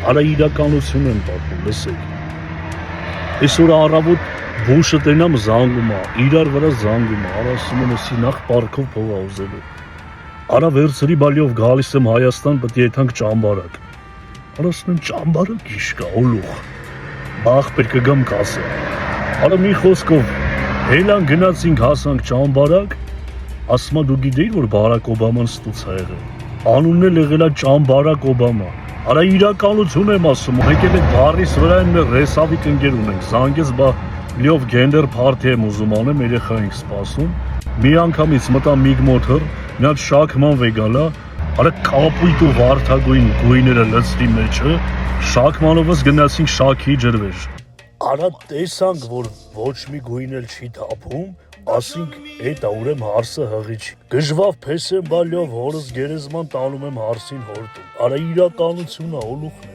Արա իրականություն եմ պատմում, լսեք։ Այսօր առավոտ բուշը տենամ զանգում է, իրար վրա զանգում է, արա ասում եմ էսի նախ պարկով փող ա ուզելու։ Արա վերցրի բալիով գալիս եմ Հայաստան, պետք է եթանք ճամբարակ։ Արա ասում եմ ճամբարակ իշ կա, օլուխ։ Ախպեր կգամ կասեմ։ Արա մի խոսքով հելան գնացինք հասանք ճամբարակ, ասում է դու գիտեիր որ Բարակ Օբաման ստուց ա եղել։ Անունն էլ եղել է Ճամբարակ Օբամա։ Արա իրականություն եմ ասում, մենք էլ բարիս վրա են մեր ռեսավիկ ընկեր ունենք, զանգեց բա լիով գենդեր փարթի եմ ուզում անեմ, երեխա ենք սպասում։ Մի անգամից մտա միգ մոթոր, մի հատ շաքման վեգալա, արա կապույտ ու վարդագույն գույները լցրի մեջը, շաքմանովս գնացինք շաքի ջրվեժ։ Արա տեսանք, որ ոչ մի գույն էլ չի թափում, ասինք էտա ուրեմ հարսը հղի չի։ Գժվավ փես եմ բալյով հորս գերեզման տանում եմ հարսին հորտում։ Արա իրականություն ա, օլուխն